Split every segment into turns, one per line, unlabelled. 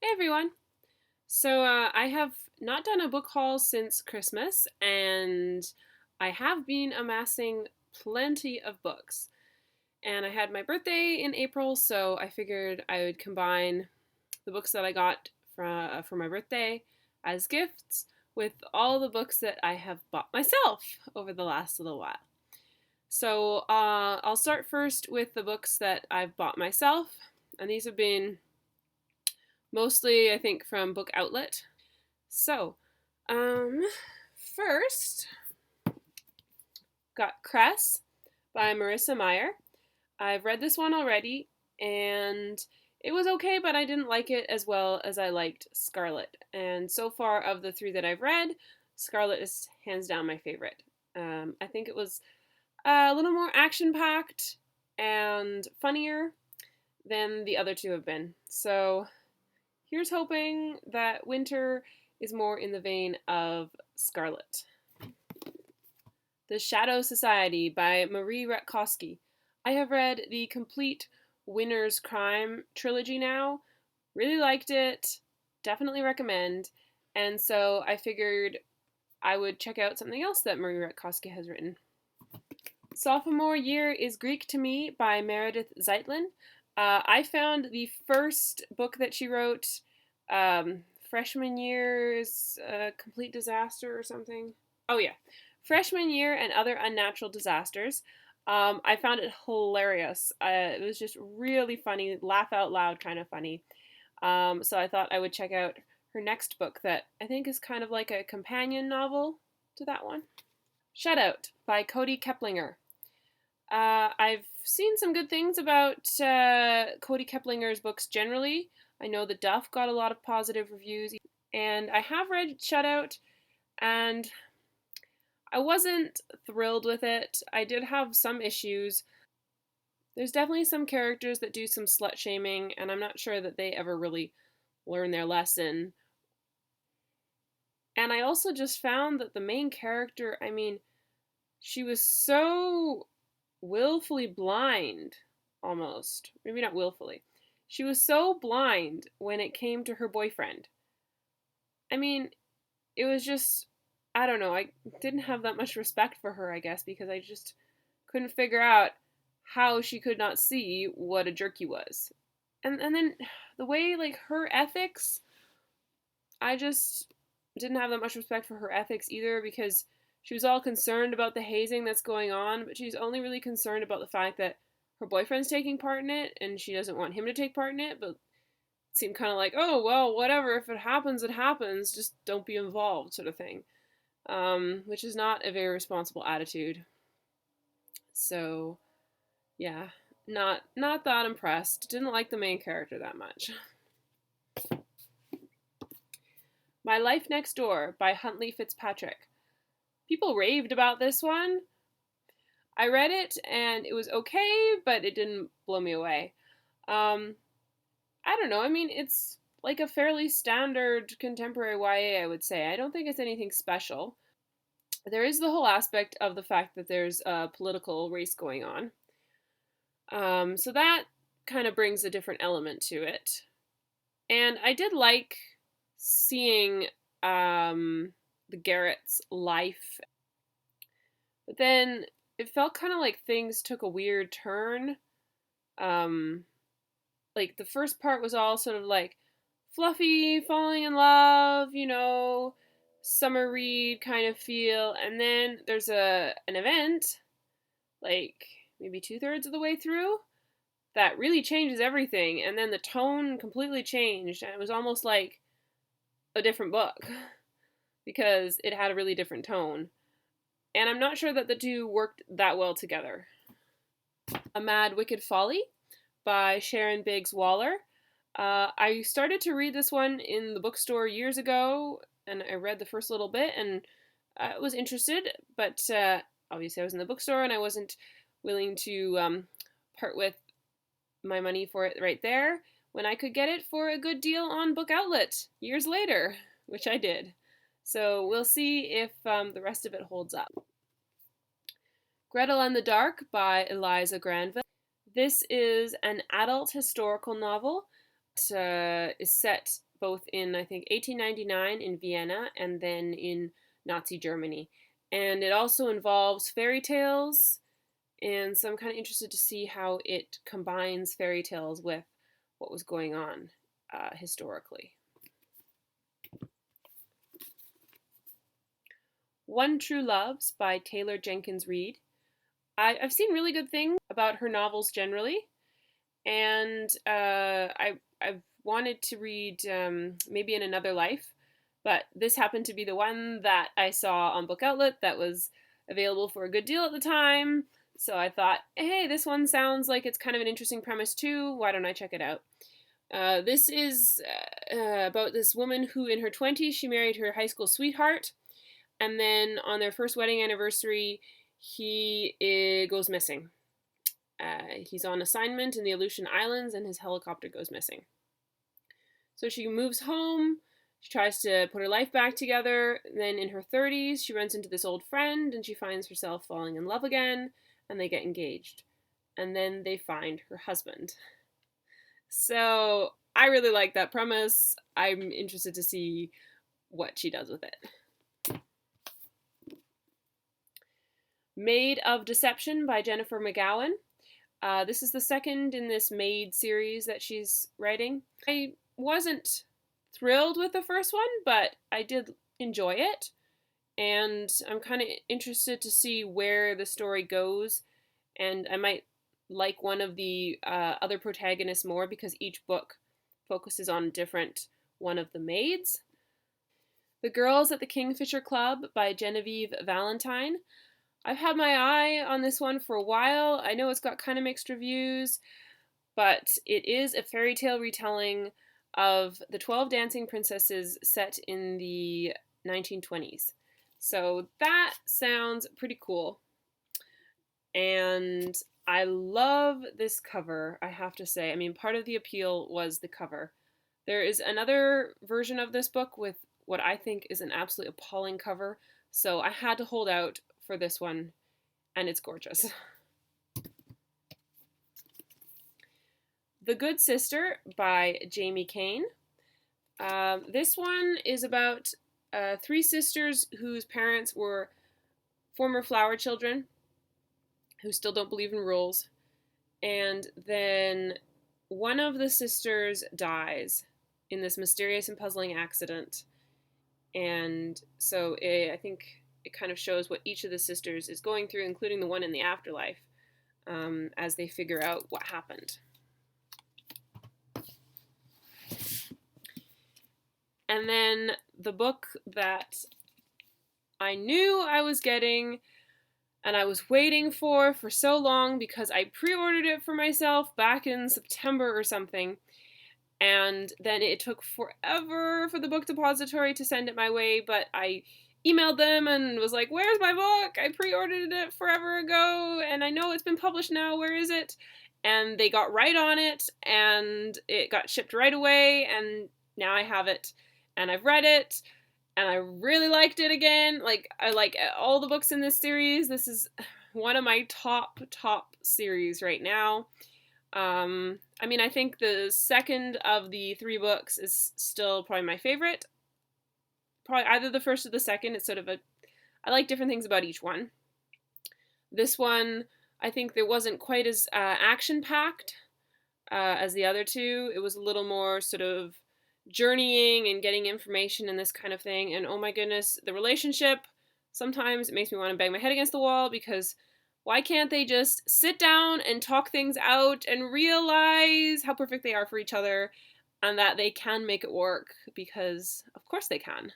Hey everyone! So I have not done a book haul since Christmas, and I have been amassing plenty of books. And I had my birthday in April, so I figured I would combine the books that I got for my birthday as gifts with all the books that I have bought myself over the last little while. So I'll start first with the books that I've bought myself, and these have been mostly, I think, from Book Outlet. So, um, first, got Cress by Marissa Meyer. I've read this one already, and it was okay, but I didn't like it as well as I liked Scarlet. And so far, of the three that I've read, Scarlet is hands down my favorite. I think it was a little more action packed and funnier than the other two have been. So, here's hoping that Winter is more in the vein of Scarlet. The Shadow Society by Marie Rutkowski. I have read the complete Winner's Crime trilogy now. Really liked it. Definitely recommend. And so I figured I would check out something else that Marie Rutkowski has written. Sophomore Year is Greek to Me by Meredith Zeitlin. I found the first book that she wrote, Freshman Year's Complete Disaster or something. Oh, yeah. Freshman Year and Other Unnatural Disasters. I found it hilarious. It was just really funny, laugh out loud kind of funny. So I thought I would check out her next book that I think is kind of like a companion novel to that one. Shutout by Cody Keplinger. I've seen some good things about Cody Keplinger's books generally. I know The Duff got a lot of positive reviews, and I have read Shutout, and I wasn't thrilled with it. I did have some issues. There's definitely some characters that do some slut shaming, and I'm not sure that they ever really learn their lesson. And I also just found that the main character, I mean, she was so willfully blind, almost. Maybe not willfully. She was so blind when it came to her boyfriend. I mean, it was just, I don't know, I didn't have that much respect for her, I guess, because I just couldn't figure out how she could not see what a jerk he was. And then the way, like, her ethics, I just didn't have that much respect for her ethics either, because she was all concerned about the hazing that's going on, but she's only really concerned about the fact that her boyfriend's taking part in it and she doesn't want him to take part in it, but it seemed kind of like, oh, well, whatever, if it happens, it happens, just don't be involved, sort of thing. Which is not a very responsible attitude. So, yeah, not that impressed. Didn't like the main character that much. My Life Next Door by Huntley Fitzpatrick. People raved about this one. I read it and it was okay, but it didn't blow me away. Um, I don't know. I mean, it's like a fairly standard contemporary YA, I would say. I don't think it's anything special. There is the whole aspect of the fact that there's a political race going on. So that kind of brings a different element to it. And I did like seeing the Garrett's life, but then it felt kind of like things took a weird turn. Um, like the first part was all sort of like fluffy, falling in love, summer read kind of feel, and then there's an event, like maybe 2/3 of the way through, that really changes everything, and then the tone completely changed, and it was almost like a different book because it had a really different tone. And I'm not sure that the two worked that well together. A Mad Wicked Folly by Sharon Biggs Waller. I started to read this one in the bookstore years ago, and I read the first little bit, and I was interested, but obviously I was in the bookstore, and I wasn't willing to part with my money for it right there when I could get it for a good deal on Book Outlet years later, which I did. So we'll see if the rest of it holds up. Gretel and the Dark by Eliza Granville. This is an adult historical novel. is set both in, I think, 1899 in Vienna and then in Nazi Germany. And it also involves fairy tales, and so I'm kind of interested to see how it combines fairy tales with what was going on historically. One True Loves by Taylor Jenkins Reid. I've seen really good things about her novels generally, and I've wanted to read maybe in Another Life, but this happened to be the one that I saw on Book Outlet that was available for a good deal at the time. So I thought, hey, this one sounds like it's kind of an interesting premise too. Why don't I check it out? This is about this woman who, in her 20s, she married her high school sweetheart, and then on their first wedding anniversary, he goes missing. He's on assignment in the Aleutian Islands, and his helicopter goes missing. So she moves home. She tries to put her life back together. Then in her 30s, she runs into this old friend, and she finds herself falling in love again, and they get engaged. And then they find her husband. So I really like that premise. I'm interested to see what she does with it. Maid of Deception by Jennifer McGowan. This is the second in this Maid series that she's writing. I wasn't thrilled with the first one, but I did enjoy it. And I'm kind of interested to see where the story goes. And I might like one of the other protagonists more because each book focuses on a different one of the maids. The Girls at the Kingfisher Club by Genevieve Valentine. I've had my eye on this one for a while. I know it's got kind of mixed reviews, but it is a fairy tale retelling of the 12 Dancing Princesses set in the 1920s. So that sounds pretty cool. And I love this cover, I have to say. I mean, part of the appeal was the cover. There is another version of this book with what I think is an absolutely appalling cover, so I had to hold out for this one, and it's gorgeous. The Good Sister by Jamie Kane. This one is about three sisters whose parents were former flower children who still don't believe in rules. And then one of the sisters dies in this mysterious and puzzling accident. And so I think it kind of shows what each of the sisters is going through, including the one in the afterlife, as they figure out what happened. And then the book that I knew I was getting and I was waiting for so long because I pre-ordered it for myself back in September or something, and then it took forever for the book depository to send it my way, but I emailed them and was like, where's my book? I pre-ordered it forever ago, and I know it's been published now, where is it? And they got right on it, and it got shipped right away, and now I have it, and I've read it, and I really liked it again. Like, I like all the books in this series. This is one of my top series right now. I mean, I think the second of the three books is still probably my favorite. Probably either the first or the second. It's sort of I like different things about each one. This one, I think there wasn't quite as action-packed as the other two. It was a little more sort of journeying and getting information and this kind of thing. And oh my goodness, the relationship, sometimes it makes me want to bang my head against the wall because why can't they just sit down and talk things out and realize how perfect they are for each other and that they can make it work? Because of course they can.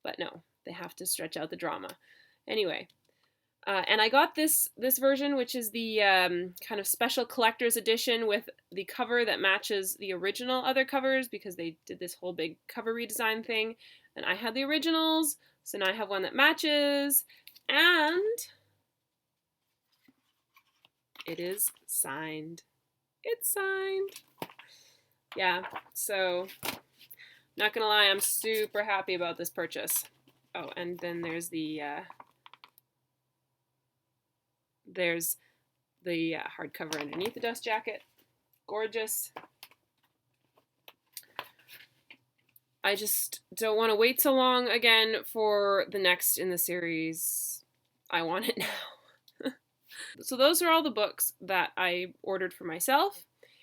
But no, they have to stretch out the drama. Anyway, and I got this version, which is the kind of special collector's edition with the cover that matches the original other covers because they did this whole big cover redesign thing. And I had the originals, so now I have one that matches. And it is signed. It's signed. Yeah, so not gonna lie, I'm super happy about this purchase. Oh, and then there's the hardcover underneath the dust jacket. Gorgeous. I just don't want to wait so long again for the next in the series. I want it now. So those are all the books that I ordered for myself.